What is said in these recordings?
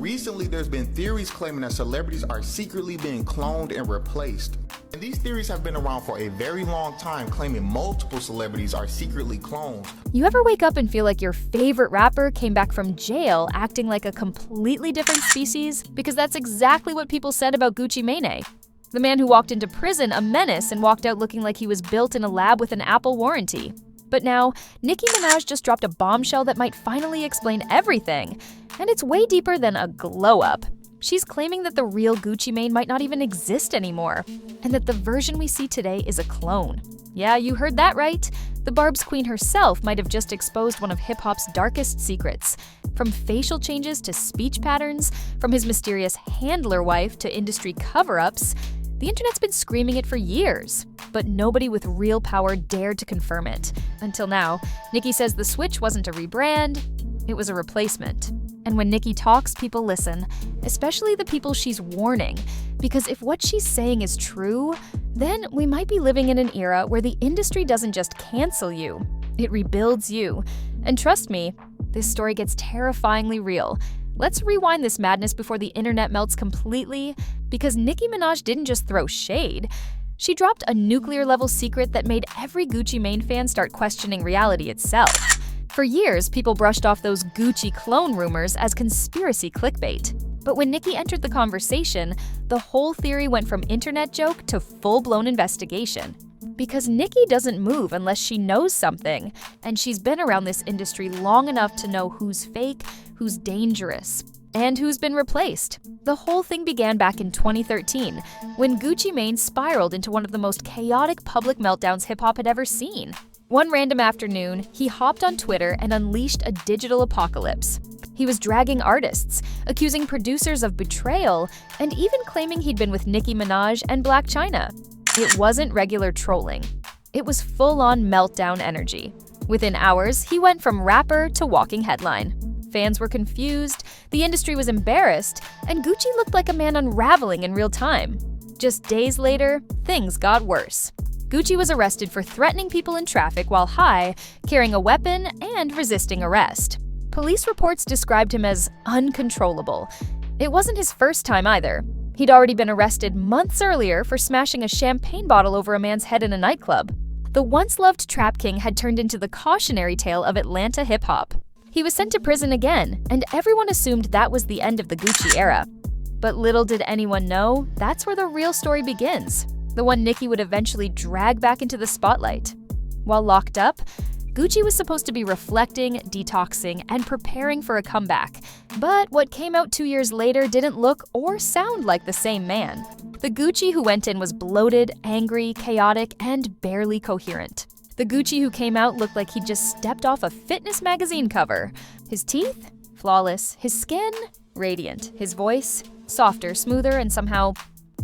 recently there's been theories claiming that celebrities are secretly being cloned and replaced. And these theories have been around for a very long time, claiming multiple celebrities are secretly clones. You ever wake up and feel like your favorite rapper came back from jail acting like a completely different species? Because that's exactly what people said about Gucci Mane. The man who walked into prison a menace and walked out looking like he was built in a lab with an Apple warranty. But now, Nicki Minaj just dropped a bombshell that might finally explain everything. And it's way deeper than a glow-up. She's claiming that the real Gucci Mane might not even exist anymore, and that the version we see today is a clone. Yeah, you heard that right. The Barb's queen herself might have just exposed one of hip-hop's darkest secrets. From facial changes to speech patterns, from his mysterious handler wife to industry cover-ups, the internet's been screaming it for years, but nobody with real power dared to confirm it. Until now, Nicki says the switch wasn't a rebrand, it was a replacement. And when Nicki talks, people listen, especially the people she's warning. Because if what she's saying is true, then we might be living in an era where the industry doesn't just cancel you, it rebuilds you. And trust me, this story gets terrifyingly real. Let's rewind this madness before the internet melts completely, because Nicki Minaj didn't just throw shade. She dropped a nuclear-level secret that made every Gucci Mane fan start questioning reality itself. For years, people brushed off those Gucci clone rumors as conspiracy clickbait. But when Nicki entered the conversation, the whole theory went from internet joke to full-blown investigation. Because Nicki doesn't move unless she knows something, and she's been around this industry long enough to know who's fake, who's dangerous, and who's been replaced. The whole thing began back in 2013, when Gucci Mane spiraled into one of the most chaotic public meltdowns hip-hop had ever seen. One random afternoon, he hopped on Twitter and unleashed a digital apocalypse. He was dragging artists, accusing producers of betrayal, and even claiming he'd been with Nicki Minaj and Blac Chyna. It wasn't regular trolling. It was full-on meltdown energy. Within hours, he went from rapper to walking headline. Fans were confused, the industry was embarrassed, and Gucci looked like a man unraveling in real time. Just days later, things got worse. Gucci was arrested for threatening people in traffic while high, carrying a weapon, and resisting arrest. Police reports described him as uncontrollable. It wasn't his first time either. He'd already been arrested months earlier for smashing a champagne bottle over a man's head in a nightclub. The once-loved trap king had turned into the cautionary tale of Atlanta hip-hop. He was sent to prison again, and everyone assumed that was the end of the Gucci era. But little did anyone know, that's where the real story begins. The one Nicki would eventually drag back into the spotlight. While locked up, Gucci was supposed to be reflecting, detoxing, and preparing for a comeback. But what came out 2 years later didn't look or sound like the same man. The Gucci who went in was bloated, angry, chaotic, and barely coherent. The Gucci who came out looked like he'd just stepped off a fitness magazine cover. His teeth? Flawless. His skin? Radiant. His voice? Softer, smoother, and somehow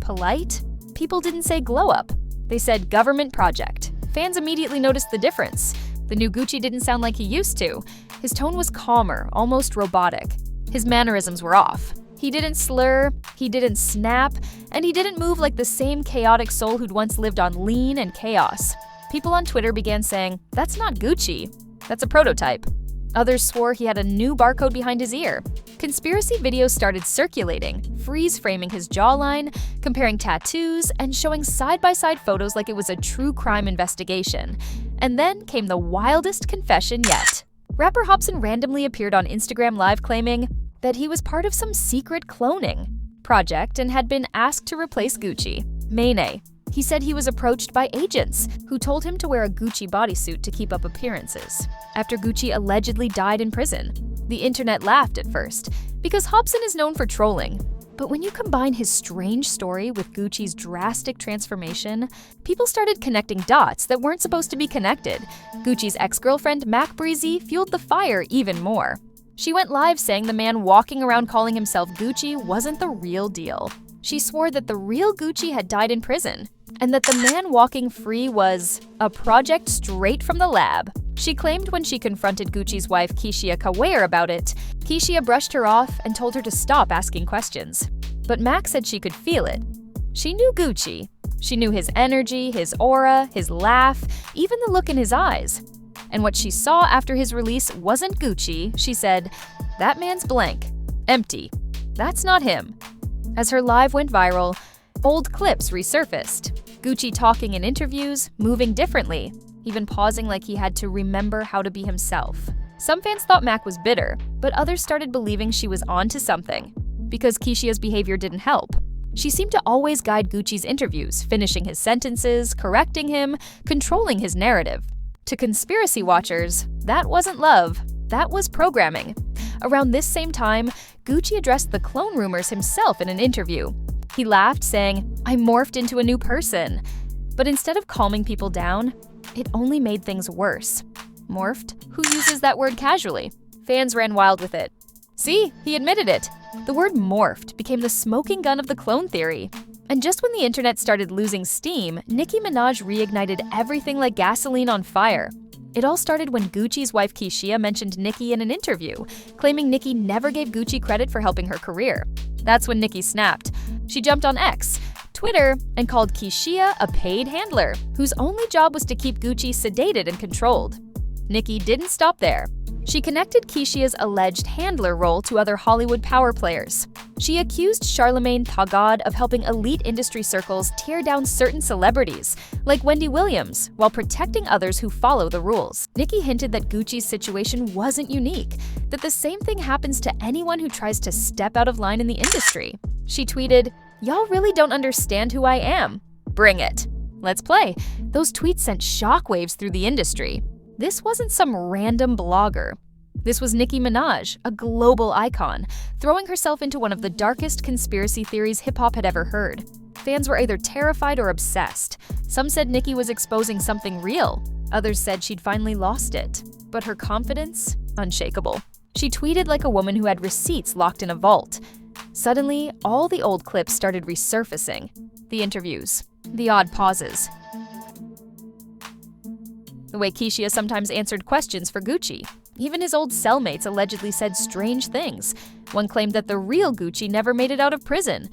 polite? People didn't say glow up. They said government project. Fans immediately noticed the difference. The new Gucci didn't sound like he used to. His tone was calmer, almost robotic. His mannerisms were off. He didn't slur, he didn't snap, and he didn't move like the same chaotic soul who'd once lived on lean and chaos. People on Twitter began saying, "That's not Gucci. That's a prototype." Others swore he had a new barcode behind his ear. Conspiracy videos started circulating, freeze-framing his jawline, comparing tattoos, and showing side-by-side photos like it was a true crime investigation. And then came the wildest confession yet. Rapper Hopsin randomly appeared on Instagram Live claiming that he was part of some secret cloning project and had been asked to replace Gucci Mane. He said he was approached by agents who told him to wear a Gucci bodysuit to keep up appearances. After Gucci allegedly died in prison, the internet laughed at first, because Hopsin is known for trolling. But when you combine his strange story with Gucci's drastic transformation, people started connecting dots that weren't supposed to be connected. Gucci's ex-girlfriend, Mac Breezy, fueled the fire even more. She went live saying the man walking around calling himself Gucci wasn't the real deal. She swore that the real Gucci had died in prison, and that the man walking free was a project straight from the lab. She claimed when she confronted Gucci's wife Keyshia Ka'oir about it, Keyshia brushed her off and told her to stop asking questions. But Mac said she could feel it. She knew Gucci. She knew his energy, his aura, his laugh, even the look in his eyes. And what she saw after his release wasn't Gucci. She said, "That man's blank, empty." That's not him. As her live went viral, old clips resurfaced. Gucci talking in interviews, moving differently, even pausing like he had to remember how to be himself. Some fans thought Mac was bitter, but others started believing she was onto something, because Keyshia's behavior didn't help. She seemed to always guide Gucci's interviews, finishing his sentences, correcting him, controlling his narrative. To conspiracy watchers, that wasn't love, that was programming. Around this same time, Gucci addressed the clone rumors himself in an interview. He laughed, saying, "I morphed into a new person." But instead of calming people down, it only made things worse. Morphed? Who uses that word casually? Fans ran wild with it. See, he admitted it. The word morphed became the smoking gun of the clone theory. And just when the internet started losing steam, Nicki Minaj reignited everything like gasoline on fire. It all started when Gucci's wife Keyshia mentioned Nicki in an interview, claiming Nicki never gave Gucci credit for helping her career. That's when Nicki snapped. She jumped on X, Twitter, and called Keyshia a paid handler, whose only job was to keep Gucci sedated and controlled. Nicki didn't stop there. She connected Keyshia's alleged handler role to other Hollywood power players. She accused Charlamagne Tha God of helping elite industry circles tear down certain celebrities, like Wendy Williams, while protecting others who follow the rules. Nicki hinted that Gucci's situation wasn't unique, that the same thing happens to anyone who tries to step out of line in the industry. She tweeted, "Y'all really don't understand who I am. Bring it. Let's play." Those tweets sent shockwaves through the industry. This wasn't some random blogger. This was Nicki Minaj, a global icon, throwing herself into one of the darkest conspiracy theories hip-hop had ever heard. Fans were either terrified or obsessed. Some said Nicki was exposing something real. Others said she'd finally lost it. But her confidence? Unshakable. She tweeted like a woman who had receipts locked in a vault. Suddenly, all the old clips started resurfacing. The interviews, the odd pauses, the way Keyshia sometimes answered questions for Gucci. Even his old cellmates allegedly said strange things. One claimed that the real Gucci never made it out of prison,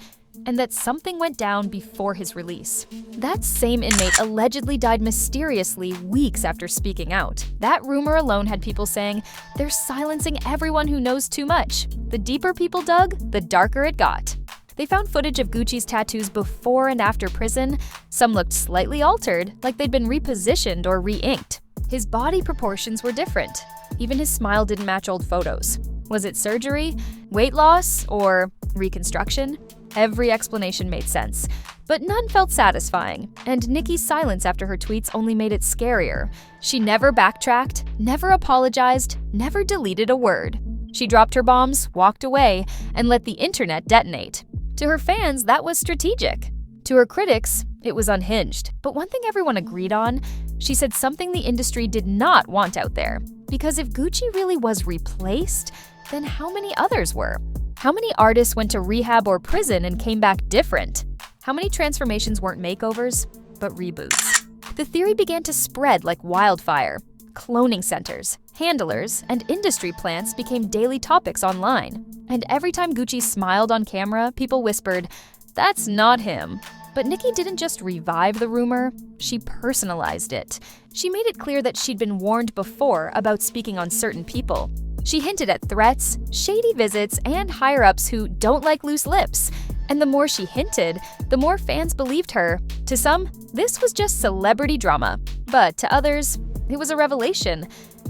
and that something went down before his release. That same inmate allegedly died mysteriously weeks after speaking out. That rumor alone had people saying, "They're silencing everyone who knows too much." The deeper people dug, the darker it got. They found footage of Gucci's tattoos before and after prison. Some looked slightly altered, like they'd been repositioned or re-inked. His body proportions were different. Even his smile didn't match old photos. Was it surgery, weight loss, or reconstruction? Every explanation made sense, but none felt satisfying, and Nicki's silence after her tweets only made it scarier. She never backtracked, never apologized, never deleted a word. She dropped her bombs, walked away, and let the internet detonate. To her fans, that was strategic. To her critics, it was unhinged. But one thing everyone agreed on, she said something the industry did not want out there. Because if Gucci really was replaced, then how many others were? How many artists went to rehab or prison and came back different? How many transformations weren't makeovers, but reboots? The theory began to spread like wildfire. Cloning centers, handlers, and industry plants became daily topics online. And every time Gucci smiled on camera, people whispered, "That's not him." But Nicki didn't just revive the rumor, she personalized it. She made it clear that she'd been warned before about speaking on certain people. She hinted at threats, shady visits, and higher-ups who don't like loose lips. And the more she hinted, the more fans believed her. To some, this was just celebrity drama. But to others, it was a revelation.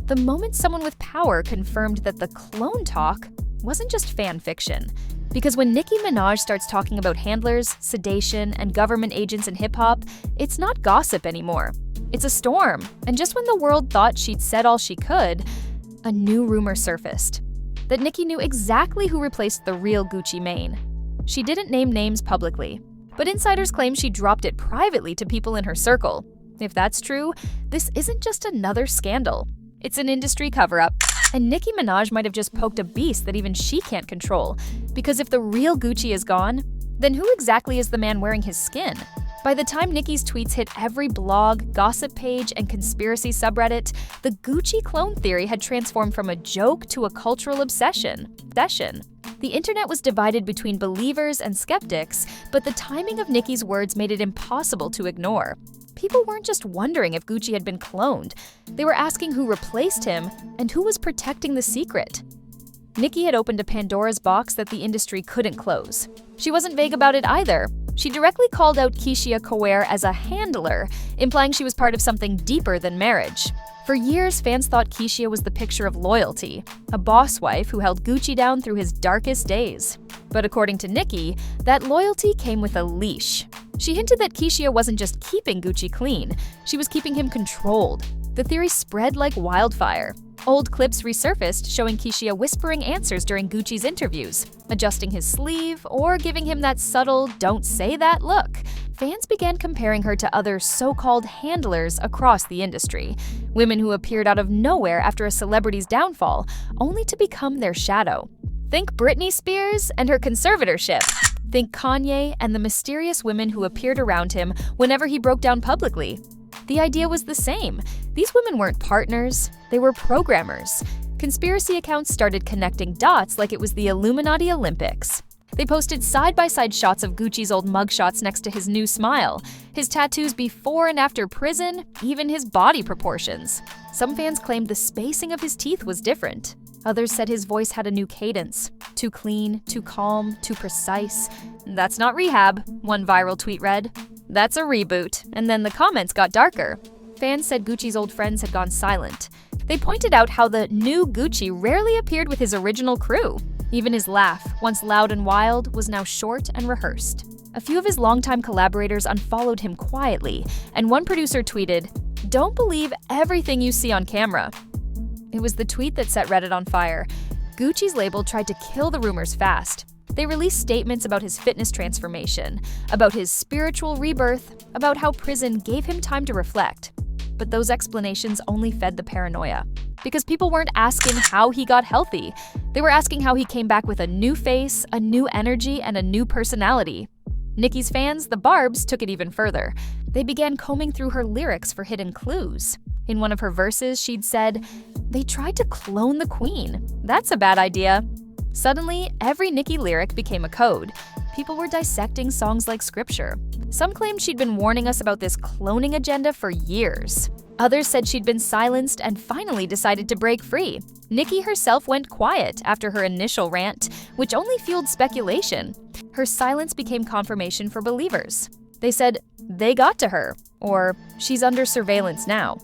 The moment someone with power confirmed that the clone talk wasn't just fan fiction. Because when Nicki Minaj starts talking about handlers, sedation, and government agents in hip-hop, it's not gossip anymore. It's a storm. And just when the world thought she'd said all she could, a new rumor surfaced. That Nicki knew exactly who replaced the real Gucci Mane. She didn't name names publicly, but insiders claim she dropped it privately to people in her circle. If that's true, this isn't just another scandal. It's an industry cover-up. And Nicki Minaj might have just poked a beast that even she can't control. Because if the real Gucci is gone, then who exactly is the man wearing his skin? By the time Nicki's tweets hit every blog, gossip page, and conspiracy subreddit, the Gucci clone theory had transformed from a joke to a cultural obsession. The internet was divided between believers and skeptics, but the timing of Nicki's words made it impossible to ignore. People weren't just wondering if Gucci had been cloned. They were asking who replaced him and who was protecting the secret. Nicki had opened a Pandora's box that the industry couldn't close. She wasn't vague about it either. She directly called out Keyshia Ka'oir as a handler, implying she was part of something deeper than marriage. For years, fans thought Keyshia was the picture of loyalty, a boss wife who held Gucci down through his darkest days. But according to Nicki, that loyalty came with a leash. She hinted that Keyshia wasn't just keeping Gucci clean, she was keeping him controlled. The theory spread like wildfire. Old clips resurfaced showing Keyshia whispering answers during Gucci's interviews, adjusting his sleeve, or giving him that subtle "don't say that" look. Fans began comparing her to other so-called handlers across the industry, women who appeared out of nowhere after a celebrity's downfall, only to become their shadow. Think Britney Spears and her conservatorship. Think Kanye and the mysterious women who appeared around him whenever he broke down publicly. The idea was the same. These women weren't partners, they were programmers. Conspiracy accounts started connecting dots like it was the Illuminati Olympics. They posted side-by-side shots of Gucci's old mugshots next to his new smile, his tattoos before and after prison, even his body proportions. Some fans claimed the spacing of his teeth was different. Others said his voice had a new cadence. Too clean, too calm, too precise. "That's not rehab," one viral tweet read. "That's a reboot." And then the comments got darker. Fans said Gucci's old friends had gone silent. They pointed out how the new Gucci rarely appeared with his original crew. Even his laugh, once loud and wild, was now short and rehearsed. A few of his longtime collaborators unfollowed him quietly, and one producer tweeted, "Don't believe everything you see on camera." It was the tweet that set Reddit on fire. Gucci's label tried to kill the rumors fast. They released statements about his fitness transformation, about his spiritual rebirth, about how prison gave him time to reflect. But those explanations only fed the paranoia. Because people weren't asking how he got healthy. They were asking how he came back with a new face, a new energy, and a new personality. Nicki's fans, the Barbs, took it even further. They began combing through her lyrics for hidden clues. In one of her verses, she'd said, "They tried to clone the queen. That's a bad idea." Suddenly, every Nicki lyric became a code. People were dissecting songs like scripture. Some claimed she'd been warning us about this cloning agenda for years. Others said she'd been silenced and finally decided to break free. Nicki herself went quiet after her initial rant, which only fueled speculation. Her silence became confirmation for believers. They said, "They got to her," or "She's under surveillance now."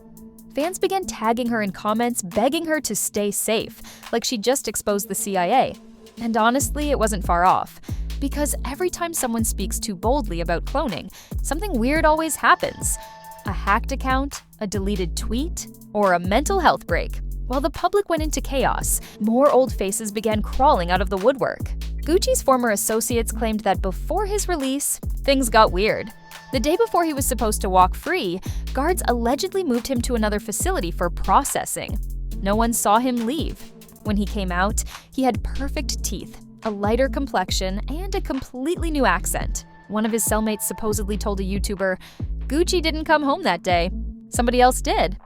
Fans began tagging her in comments, begging her to stay safe, like she just exposed the CIA. And honestly, it wasn't far off. Because every time someone speaks too boldly about cloning, something weird always happens. A hacked account, a deleted tweet, or a mental health break. While the public went into chaos, more old faces began crawling out of the woodwork. Gucci's former associates claimed that before his release, things got weird. The day before he was supposed to walk free, guards allegedly moved him to another facility for processing. No one saw him leave. When he came out, he had perfect teeth, a lighter complexion, and a completely new accent. One of his cellmates supposedly told a YouTuber, "Gucci didn't come home that day. Somebody else did."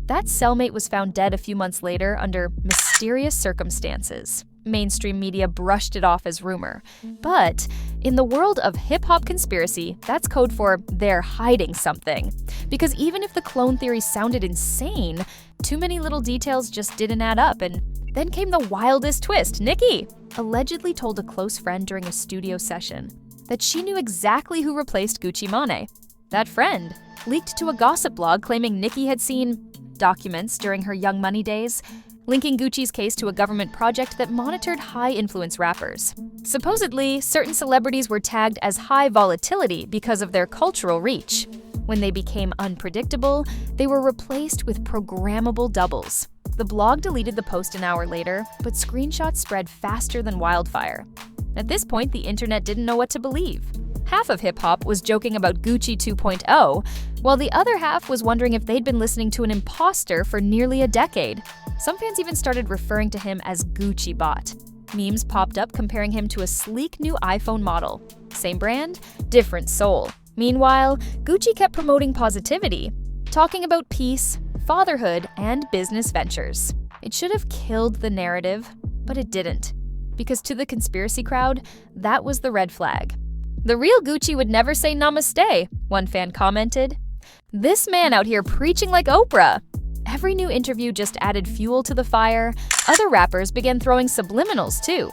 That cellmate was found dead a few months later under mysterious circumstances. Mainstream media brushed it off as rumor. But in the world of hip-hop conspiracy, that's code for they're hiding something. Because even if the clone theory sounded insane, too many little details just didn't add up. And then came the wildest twist. Nicki allegedly told a close friend during a studio session that she knew exactly who replaced Gucci Mane. That friend leaked to a gossip blog claiming Nicki had seen documents during her Young Money days, linking Gucci's case to a government project that monitored high-influence rappers. Supposedly, certain celebrities were tagged as high volatility because of their cultural reach. When they became unpredictable, they were replaced with programmable doubles. The blog deleted the post an hour later, but screenshots spread faster than wildfire. At this point, the internet didn't know what to believe. Half of hip-hop was joking about Gucci 2.0, while the other half was wondering if they'd been listening to an imposter for nearly a decade. Some fans even started referring to him as Gucci Bot. Memes popped up comparing him to a sleek new iPhone model. Same brand, different soul. Meanwhile, Gucci kept promoting positivity, talking about peace, fatherhood, and business ventures. It should have killed the narrative, but it didn't. Because to the conspiracy crowd, that was the red flag. "The real Gucci would never say namaste," one fan commented. "This man out here preaching like Oprah." Every new interview just added fuel to the fire. Other rappers began throwing subliminals too.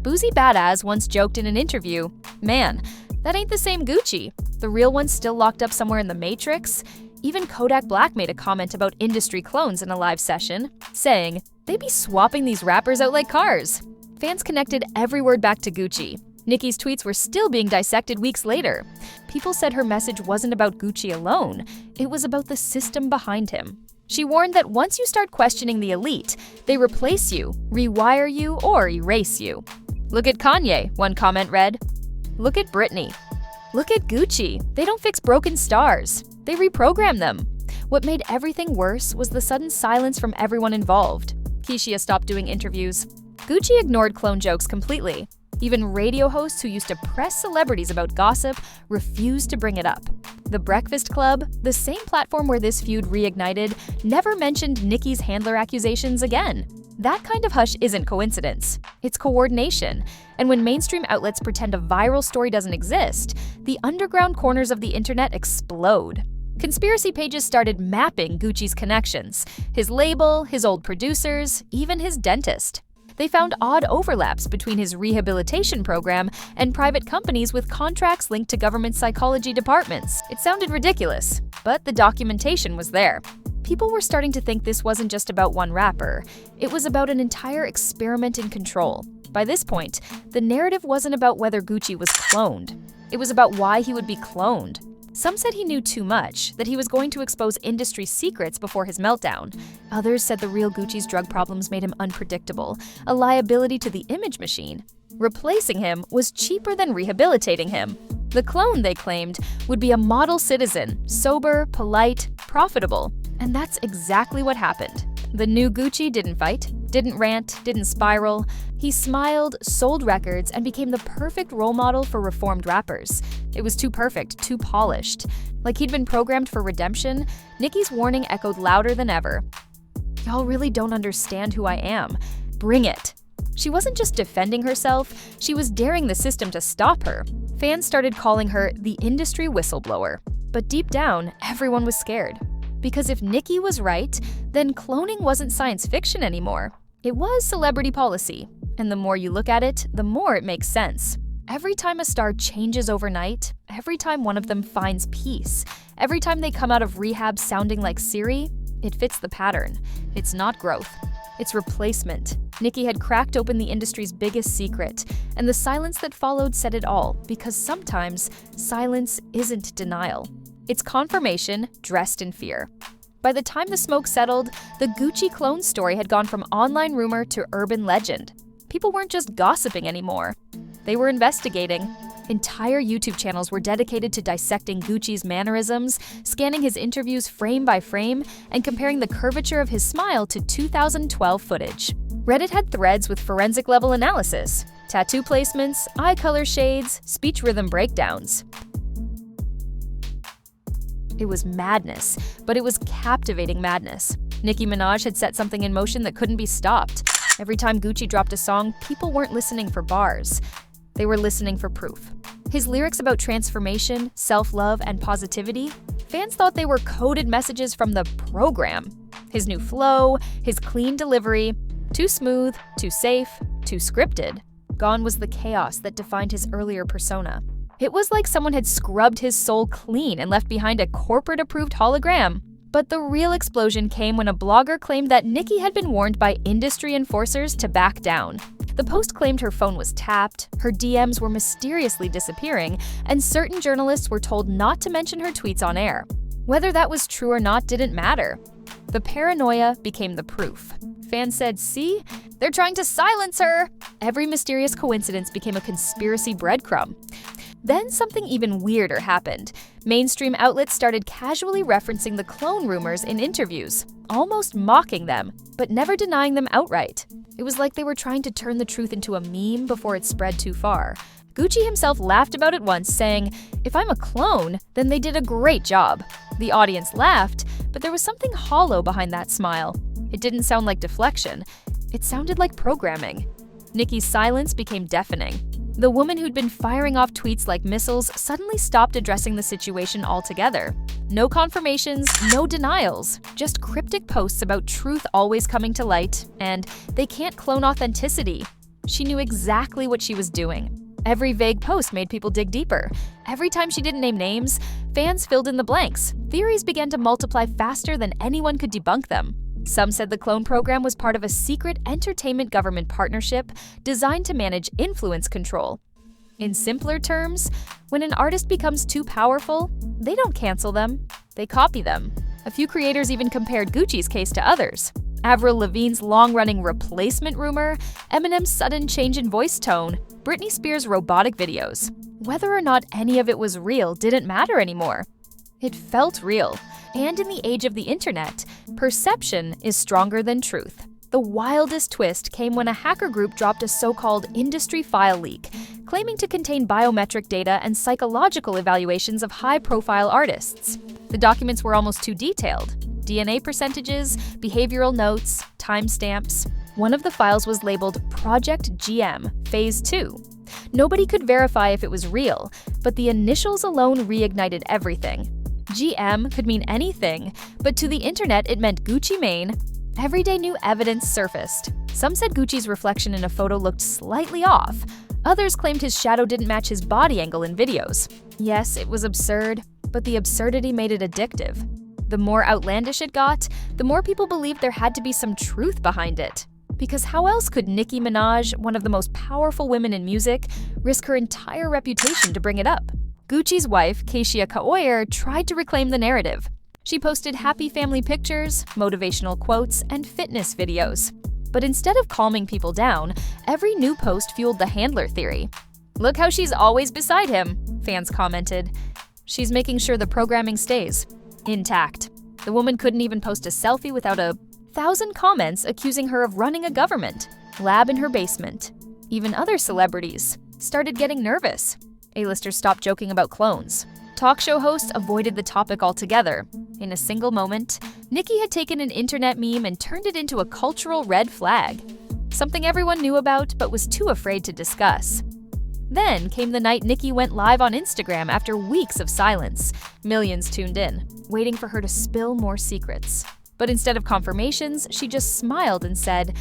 Boozy Badass once joked in an interview, "Man, that ain't the same Gucci. The real one's still locked up somewhere in the Matrix." Even Kodak Black made a comment about industry clones in a live session, saying, "They be swapping these rappers out like cars." Fans connected every word back to Gucci. Nicki's tweets were still being dissected weeks later. People said her message wasn't about Gucci alone, it was about the system behind him. She warned that once you start questioning the elite, they replace you, rewire you, or erase you. "Look at Kanye," one comment read. "Look at Britney. Look at Gucci. They don't fix broken stars. They reprogram them." What made everything worse was the sudden silence from everyone involved. Keyshia stopped doing interviews. Gucci ignored clone jokes completely. Even radio hosts who used to press celebrities about gossip refused to bring it up. The Breakfast Club, the same platform where this feud reignited, never mentioned Nicki's handler accusations again. That kind of hush isn't coincidence. It's coordination. And when mainstream outlets pretend a viral story doesn't exist, the underground corners of the internet explode. Conspiracy pages started mapping Gucci's connections, his label, his old producers, even his dentist. They found odd overlaps between his rehabilitation program and private companies with contracts linked to government psychology departments. It sounded ridiculous, but the documentation was there. People were starting to think this wasn't just about one rapper. It was about an entire experiment in control. By this point, the narrative wasn't about whether Gucci was cloned. It was about why he would be cloned. Some said he knew too much, that he was going to expose industry secrets before his meltdown. Others said the real Gucci's drug problems made him unpredictable, a liability to the image machine. Replacing him was cheaper than rehabilitating him. The clone, they claimed, would be a model citizen, sober, polite, profitable. And that's exactly what happened. The new Gucci didn't fight, didn't rant, didn't spiral. He smiled, sold records, and became the perfect role model for reformed rappers. It was too perfect, too polished. Like he'd been programmed for redemption, Nicki's warning echoed louder than ever. "Y'all really don't understand who I am. Bring it." She wasn't just defending herself, she was daring the system to stop her. Fans started calling her the industry whistleblower. But deep down, everyone was scared. Because if Nicki was right, then cloning wasn't science fiction anymore. It was celebrity policy. And the more you look at it, the more it makes sense. Every time a star changes overnight, every time one of them finds peace, every time they come out of rehab sounding like Siri, it fits the pattern. It's not growth. It's replacement. Nicki had cracked open the industry's biggest secret, and the silence that followed said it all, because sometimes silence isn't denial. It's confirmation dressed in fear. By the time the smoke settled, the Gucci clone story had gone from online rumor to urban legend. People weren't just gossiping anymore. They were investigating. Entire YouTube channels were dedicated to dissecting Gucci's mannerisms, scanning his interviews frame by frame, and comparing the curvature of his smile to 2012 footage. Reddit had threads with forensic-level analysis, tattoo placements, eye color shades, speech rhythm breakdowns. It was madness, but it was captivating madness. Nicki Minaj had set something in motion that couldn't be stopped. Every time Gucci dropped a song, people weren't listening for bars. They were listening for proof. His lyrics about transformation, self-love, and positivity, fans thought they were coded messages from the program. His new flow, his clean delivery, too smooth, too safe, too scripted. Gone was the chaos that defined his earlier persona. It was like someone had scrubbed his soul clean and left behind a corporate-approved hologram. But the real explosion came when a blogger claimed that Nicki had been warned by industry enforcers to back down. The post claimed her phone was tapped, her DMs were mysteriously disappearing, and certain journalists were told not to mention her tweets on air. Whether that was true or not didn't matter. The paranoia became the proof. Fans said, "See? They're trying to silence her!" Every mysterious coincidence became a conspiracy breadcrumb. Then something even weirder happened. Mainstream outlets started casually referencing the clone rumors in interviews, almost mocking them, but never denying them outright. It was like they were trying to turn the truth into a meme before it spread too far. Gucci himself laughed about it once, saying, "If I'm a clone, then they did a great job." The audience laughed, but there was something hollow behind that smile. It didn't sound like deflection. It sounded like programming. Nicki's silence became deafening. The woman who'd been firing off tweets like missiles suddenly stopped addressing the situation altogether. No confirmations, no denials, just cryptic posts about truth always coming to light, and they can't clone authenticity. She knew exactly what she was doing. Every vague post made people dig deeper. Every time she didn't name names, fans filled in the blanks. Theories began to multiply faster than anyone could debunk them. Some said the clone program was part of a secret entertainment government partnership designed to manage influence control. In simpler terms, when an artist becomes too powerful, they don't cancel them, they copy them. A few creators even compared Gucci's case to others. Avril Lavigne's long-running replacement rumor, Eminem's sudden change in voice tone, Britney Spears' robotic videos. Whether or not any of it was real didn't matter anymore. It felt real. And in the age of the internet, perception is stronger than truth. The wildest twist came when a hacker group dropped a so-called industry file leak, claiming to contain biometric data and psychological evaluations of high-profile artists. The documents were almost too detailed. DNA percentages, behavioral notes, timestamps. One of the files was labeled Project GM, Phase 2. Nobody could verify if it was real, but the initials alone reignited everything. GM could mean anything, but to the internet it meant Gucci Mane. Every day new evidence surfaced. Some said Gucci's reflection in a photo looked slightly off. Others claimed his shadow didn't match his body angle in videos. Yes, it was absurd, but the absurdity made it addictive. The more outlandish it got, the more people believed there had to be some truth behind it. Because how else could Nicki Minaj, one of the most powerful women in music, risk her entire reputation to bring it up? Gucci's wife, Keyshia Ka'oir, tried to reclaim the narrative. She posted happy family pictures, motivational quotes, and fitness videos. But instead of calming people down, every new post fueled the handler theory. "Look how she's always beside him," fans commented. "She's making sure the programming stays intact." The woman couldn't even post a selfie without 1,000 comments accusing her of running a government lab in her basement. Even other celebrities started getting nervous. A-listers stopped joking about clones. Talk show hosts avoided the topic altogether. In a single moment, Nicki had taken an internet meme and turned it into a cultural red flag, something everyone knew about but was too afraid to discuss. Then came the night Nicki went live on Instagram after weeks of silence. Millions tuned in, waiting for her to spill more secrets. But instead of confirmations, she just smiled and said,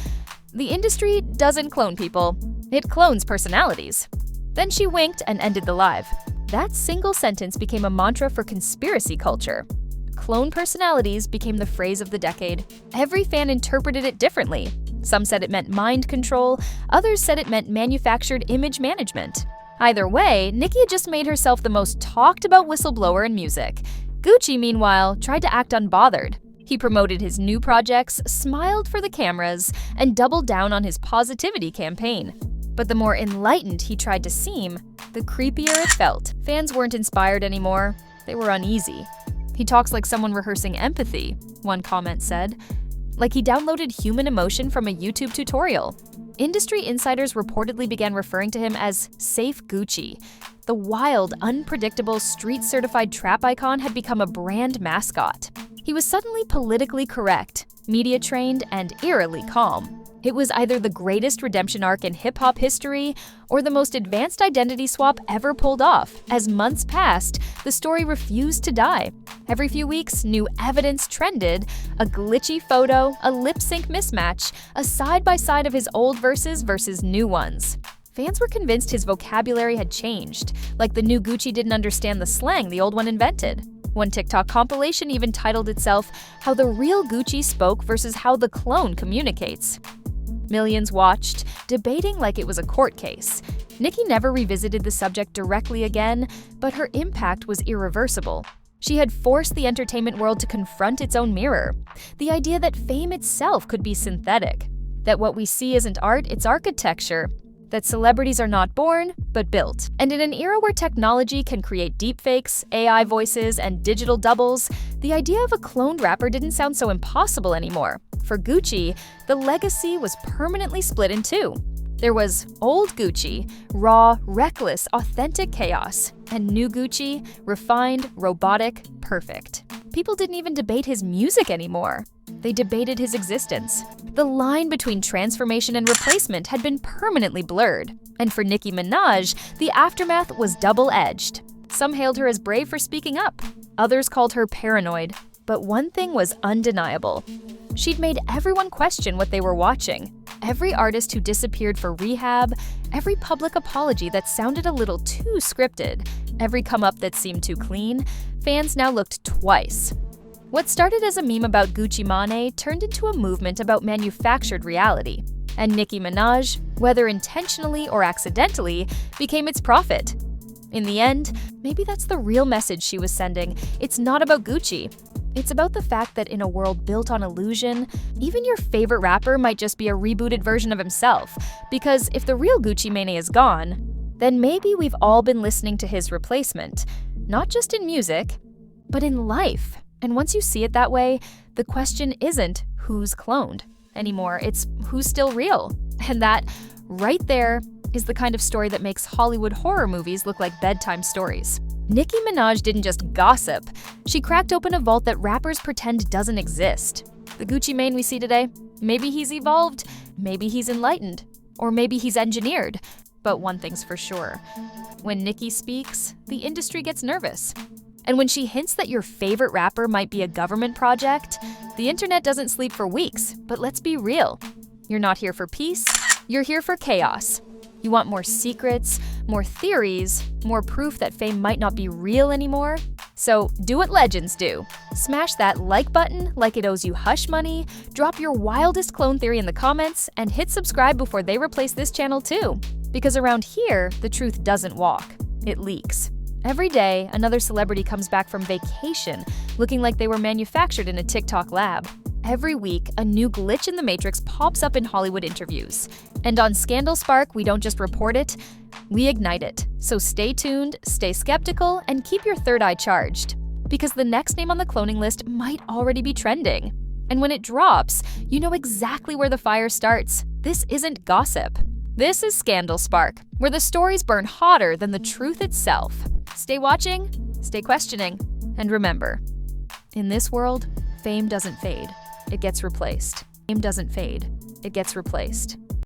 "The industry doesn't clone people, it clones personalities." Then she winked and ended the live. That single sentence became a mantra for conspiracy culture. Clone personalities became the phrase of the decade. Every fan interpreted it differently. Some said it meant mind control, others said it meant manufactured image management. Either way, Nicki had just made herself the most talked about whistleblower in music. Gucci, meanwhile, tried to act unbothered. He promoted his new projects, smiled for the cameras, and doubled down on his positivity campaign. But the more enlightened he tried to seem, the creepier it felt. Fans weren't inspired anymore. They were uneasy. "He talks like someone rehearsing empathy," one comment said. Like he downloaded human emotion from a YouTube tutorial. Industry insiders reportedly began referring to him as Safe Gucci. The wild, unpredictable, street-certified trap icon had become a brand mascot. He was suddenly politically correct, media-trained, and eerily calm. It was either the greatest redemption arc in hip-hop history or the most advanced identity swap ever pulled off. As months passed, the story refused to die. Every few weeks, new evidence trended: a glitchy photo, a lip-sync mismatch, a side-by-side of his old verses versus new ones. Fans were convinced his vocabulary had changed, like the new Gucci didn't understand the slang the old one invented. One TikTok compilation even titled itself "How the Real Gucci Spoke versus How the Clone Communicates." Millions watched, debating like it was a court case. Nicki never revisited the subject directly again, but her impact was irreversible. She had forced the entertainment world to confront its own mirror. The idea that fame itself could be synthetic. That what we see isn't art, it's architecture. That celebrities are not born, but built. And in an era where technology can create deepfakes, AI voices, and digital doubles, the idea of a cloned rapper didn't sound so impossible anymore. For Gucci, the legacy was permanently split in two. There was old Gucci, raw, reckless, authentic chaos, and new Gucci, refined, robotic, perfect. People didn't even debate his music anymore. They debated his existence. The line between transformation and replacement had been permanently blurred. And for Nicki Minaj, the aftermath was double-edged. Some hailed her as brave for speaking up. Others called her paranoid. But one thing was undeniable. She'd made everyone question what they were watching. Every artist who disappeared for rehab, every public apology that sounded a little too scripted, every come-up that seemed too clean, fans now looked twice. What started as a meme about Gucci Mane turned into a movement about manufactured reality. And Nicki Minaj, whether intentionally or accidentally, became its prophet. In the end, maybe that's the real message she was sending. It's not about Gucci. It's about the fact that in a world built on illusion, even your favorite rapper might just be a rebooted version of himself. Because if the real Gucci Mane is gone, then maybe we've all been listening to his replacement. Not just in music, but in life. And once you see it that way, the question isn't who's cloned anymore, it's who's still real. And that, right there, is the kind of story that makes Hollywood horror movies look like bedtime stories. Nicki Minaj didn't just gossip. She cracked open a vault that rappers pretend doesn't exist. The Gucci Mane we see today, maybe he's evolved, maybe he's enlightened, or maybe he's engineered. But one thing's for sure. When Nicki speaks, the industry gets nervous. And when she hints that your favorite rapper might be a government project, the internet doesn't sleep for weeks. But let's be real. You're not here for peace, you're here for chaos. You want more secrets, more theories, more proof that fame might not be real anymore? So do what legends do. Smash that like button like it owes you hush money, drop your wildest clone theory in the comments, and hit subscribe before they replace this channel too. Because around here, the truth doesn't walk, it leaks. Every day, another celebrity comes back from vacation looking like they were manufactured in a TikTok lab. Every week, a new glitch in the matrix pops up in Hollywood interviews. And on Scandal Spark, we don't just report it, we ignite it. So stay tuned, stay skeptical, and keep your third eye charged. Because the next name on the cloning list might already be trending. And when it drops, you know exactly where the fire starts. This isn't gossip. This is Scandal Spark, where the stories burn hotter than the truth itself. Stay watching, stay questioning, and remember, in this world, fame doesn't fade. It gets replaced. Fame doesn't fade. It gets replaced.